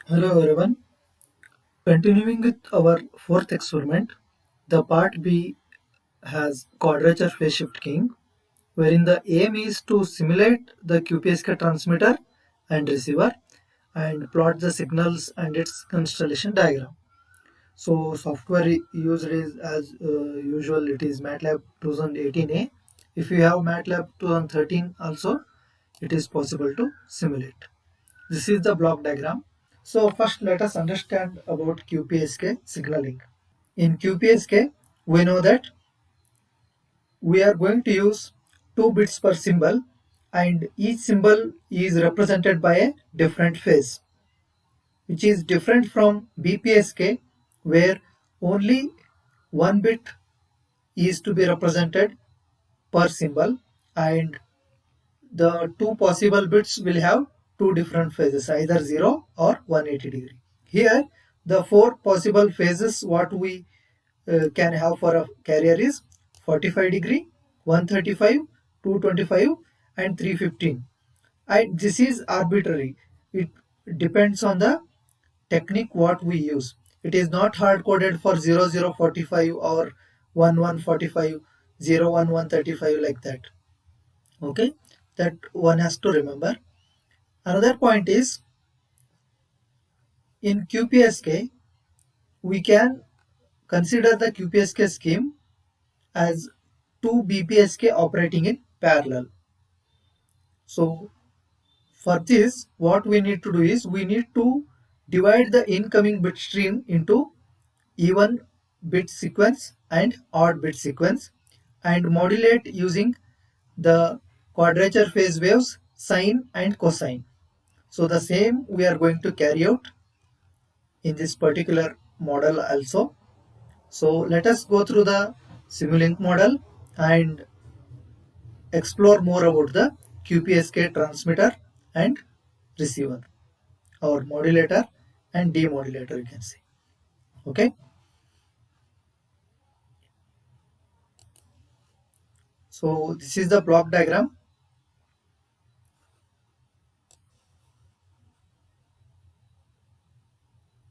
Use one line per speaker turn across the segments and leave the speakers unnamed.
Hello everyone. Continuing with our fourth experiment, the part B has quadrature phase shift keying, wherein the aim is to simulate the QPSK transmitter and receiver and plot the signals and its constellation diagram. So software used is as usual, it is MATLAB 2018A. If you have MATLAB 2013 also, it is possible to simulate. This is the block diagram. So first let us understand about QPSK signaling. In QPSK, we know that we are going to use 2 bits per symbol and each symbol is represented by a different phase, which is different from BPSK where only 1 bit is to be represented per symbol and the two possible bits will have two different phases, either 0 or 180 degree. Here the four possible phases what we can have for a carrier is 45 degree, 135, 225 and 315. And this is arbitrary. It depends on the technique what we use. It is not hard coded for 0045 or 1145, 01135 like that. Okay, that one has to remember. Another point is in QPSK we can consider the QPSK scheme as two BPSK operating in parallel. So for this what we need to do is we need to divide the incoming bit stream into even bit sequence and odd bit sequence and modulate using the quadrature phase waves sine and cosine. So the same we are going to carry out in this particular model also. So let us go through the Simulink model and explore more about the QPSK transmitter and receiver or modulator and demodulator, you can see. Okay, so this is the block diagram.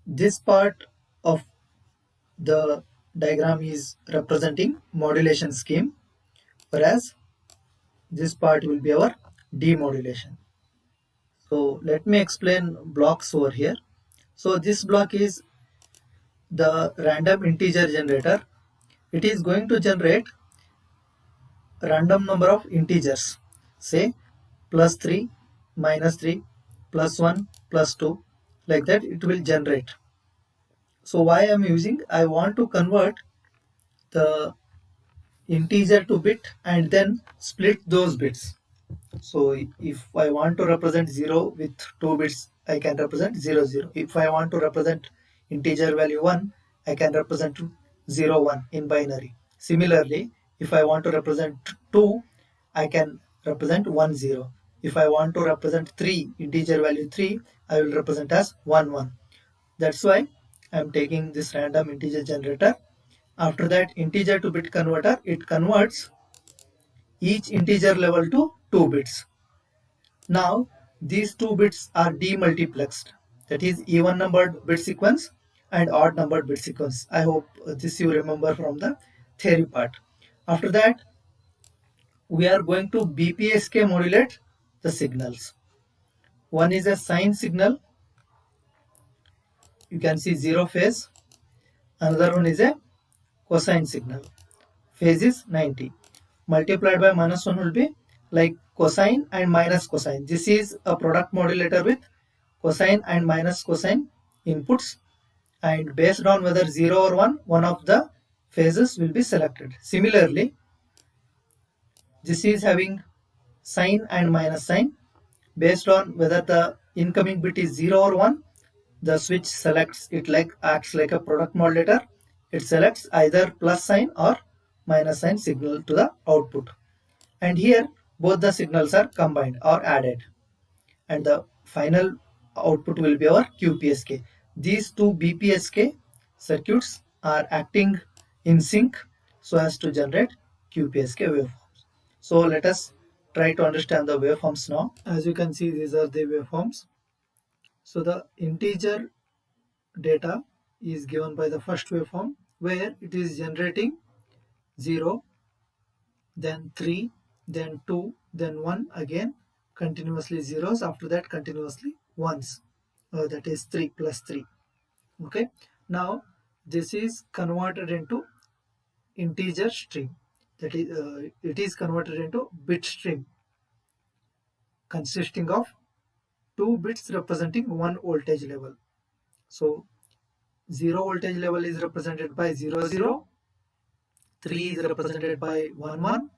This part of the diagram is representing modulation scheme, whereas this part will be our demodulation. So let me explain blocks over here. So this block is the random integer generator. It is going to generate random number of integers, say plus 3, minus 3, plus 1, plus 2, like that it will generate. So why I am using, I want to convert the integer to bit and then split those bits. So if I want to represent 0 with 2 bits, I can represent 0, 0. If I want to represent integer value 1, I can represent 0, 1 in binary. Similarly, if I want to represent 2, I can represent 1, 0. If I want to represent 3, integer value 3, I will represent as 1, 1. That's why I am taking this random integer generator. After that, integer to bit converter, it converts each integer level to 2 bits. Now these two bits are demultiplexed, that is even numbered bit sequence and odd numbered bit sequence. I hope this you remember from the theory part. After that we are going to BPSK modulate the signals. One is a sine signal, you can see 0 phase. Another one is a cosine signal, phase is 90. Multiplied by minus 1 will be like cosine and minus cosine. This is a product modulator with cosine and minus cosine inputs, and based on whether 0 or 1, one of the phases will be selected. Similarly, this is having sine and minus sine. Based on whether the incoming bit is 0 or 1, the switch selects it, like acts like a product modulator. It selects either plus sign or minus sign signal to the output. And here both the signals are combined or added. And the final output will be our QPSK. These two BPSK circuits are acting in sync so as to generate QPSK waveforms. So let us try to understand the waveforms now. As you can see, these are the waveforms. So the integer data is given by the first waveform, where it is generating 0, then 3, then 2, then 1, again continuously zeros, after that continuously ones, that is 3 plus 3. Okay, now this is converted into integer stream, that is it is converted into bit stream consisting of 2 bits representing one voltage level. So 0 voltage level is represented by 0 0, 3 is represented by 1 1,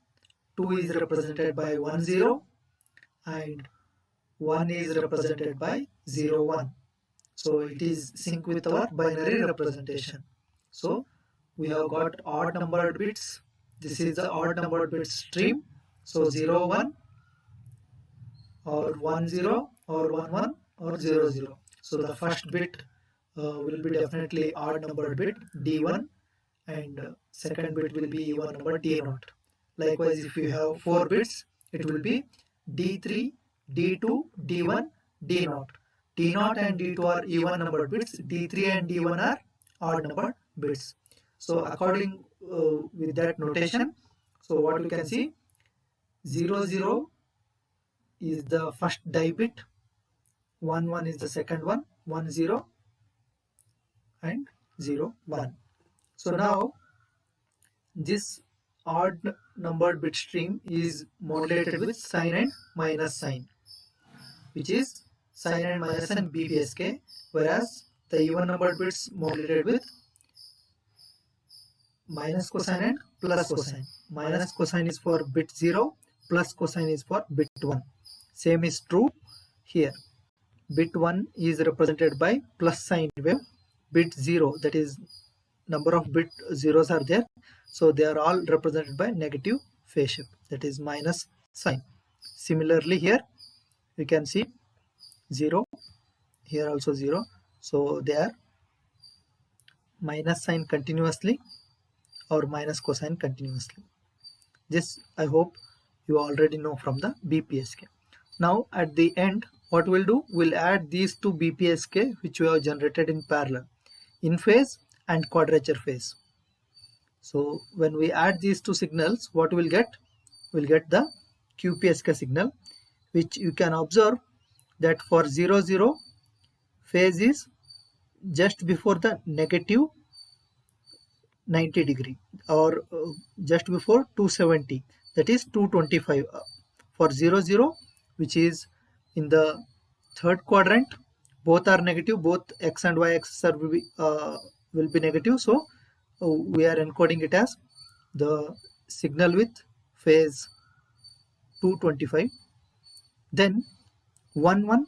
2 is represented by 1 0, and 1 is represented by 0 1. So it is sync with our binary representation. So we have got odd numbered bits. This is the odd numbered bit stream. So 0 1 or 1 0 or 1 1 or 0 0. So the first bit will be definitely odd numbered bit D1, and second bit will be even number D0. Likewise, if you have 4 bits, it will be D3, D2, D1, D0. D0 and D2 are even numbered bits. D3 and D1 are odd numbered bits. So according with that notation, so what we can see, 0 0 is the first die bit, 1 1 is the second one, 1 0 and 0 1. So now this odd numbered bit stream is modulated with sign and minus sign, which is sign and minus and BPSK, whereas the even numbered bits modulated with minus cosine and plus cosine. Minus cosine is for bit 0, plus cosine is for bit 1. Same is true here. Bit 1 is represented by plus sign wave. Bit 0, that is number of bit zeros are there, so they are all represented by negative phase shift, that is minus sign. Similarly here we can see 0, here also 0, so they are minus sign continuously or minus cosine continuously. This I hope you already know from the BPSK. Now at the end, what we'll do, we'll add these two BPSK which we have generated in parallel, in phase and quadrature phase. So when we add these two signals, what we'll get? We'll get the QPSK signal, which you can observe that for 0 0, phase is just before the negative 90 degree, or just before 270, that is 225. For 0 0, which is in the third quadrant, both are negative, both x and y axis will be negative, so we are encoding it as the signal with phase 225. Then 1 1,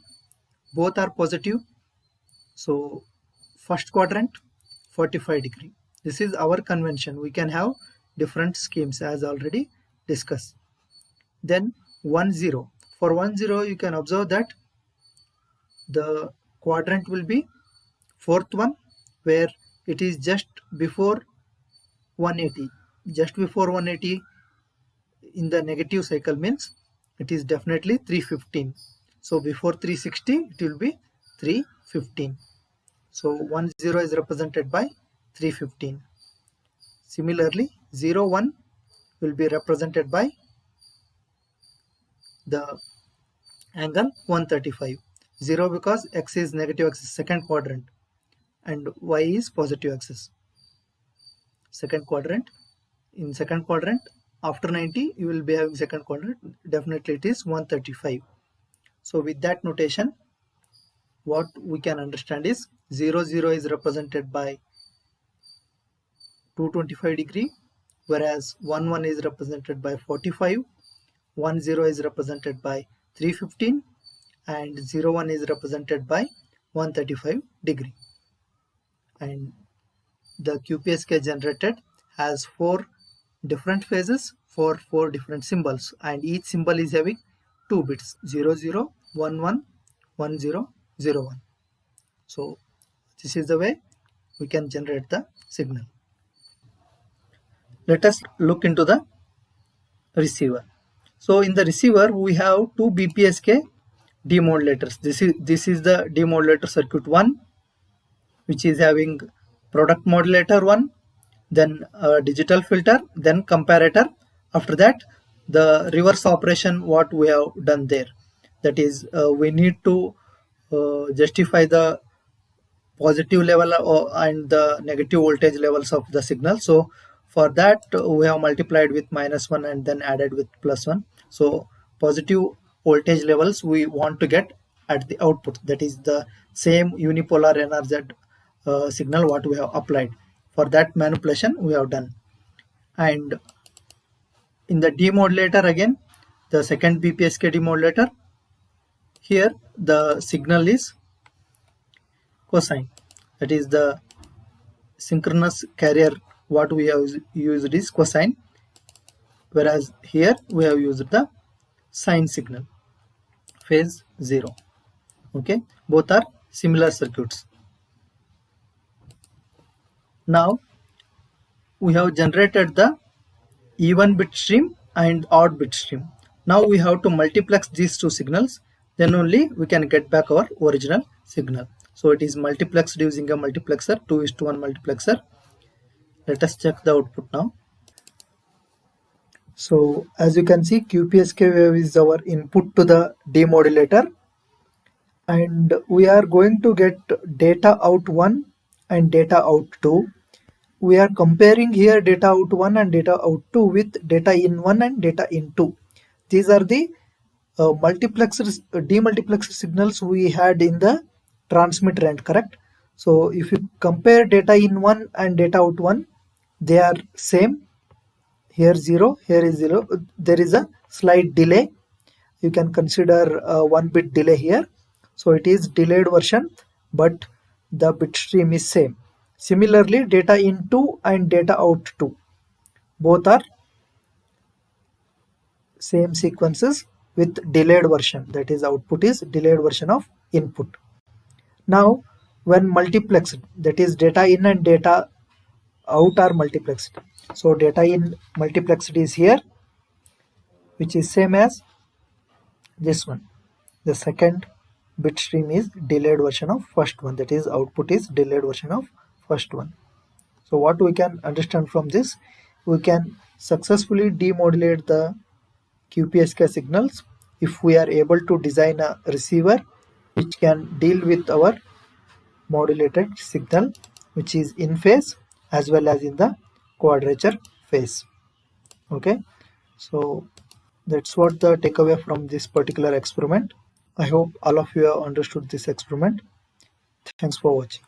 both are positive, so first quadrant 45 degree. This is our convention. We can have different schemes as already discussed. Then 1 0, for 1 0 you can observe that the quadrant will be fourth one, where it is just before 180. Just before 180 in the negative cycle means it is definitely 315. So before 360 it will be 315. So 1 0 is represented by 315. Similarly 0 1 will be represented by the angle 135. 0 because x is negative axis, second quadrant, and y is positive axis, second quadrant. In second quadrant, after 90 you will be having second quadrant, definitely it is 135. So with that notation, what we can understand is 0 0 is represented by 225 degree, whereas 1 1 is represented by 45, 1 0 is represented by 315, and 0 1 is represented by 135 degree. And the QPSK generated has 4 different phases for 4 different symbols, and each symbol is having 2 bits, 0 0, 1 1, 1 0, 0 1. So this is the way we can generate the signal. Let us look into the receiver. So in the receiver we have 2 BPSK demodulators. This is the demodulator circuit 1, which is having product modulator 1, then digital filter, then comparator. After that, the reverse operation what we have done there, that is we need to justify the positive level and the negative voltage levels of the signal. So for that we have multiplied with -1 and then added with +1. So positive voltage levels we want to get at the output, that is the same unipolar NRZ signal what we have applied. For that manipulation we have done. And in the demodulator, again the second BPSK demodulator, here the signal is cosine, that is the synchronous carrier what we have used is cosine, whereas here we have used the sine signal, phase 0. Okay, both are similar circuits. Now we have generated the even bit stream and odd bit stream. Now we have to multiplex these two signals, then only we can get back our original signal. So it is multiplexed using a multiplexer, 2:1 multiplexer. Let us check the output now. So as you can see, QPSK wave is our input to the demodulator, and we are going to get data out 1 and data out 2. We are comparing here data out 1 and data out 2 with data in 1 and data in 2. These are the demultiplexer signals we had in the transmitter end, correct? So if you compare data in 1 and data out 1, they are same. Here 0, here is 0. There is a slight delay. You can consider 1 bit delay here. So it is delayed version, but the bit stream is same. Similarly, data in 2 and data out 2, both are same sequences with delayed version, that is output is delayed version of input. Now when multiplexed, that is data in and data out are multiplexed. So data in multiplexed is here, which is same as this one. The second bit stream is delayed version of first one, that is output is delayed version of first one. So what we can understand from this, we can successfully demodulate the QPSK signals if we are able to design a receiver which can deal with our modulated signal, which is in phase as well as in the quadrature phase. Okay, so that's what the takeaway from this particular experiment. I hope all of you have understood this experiment. Thanks for watching.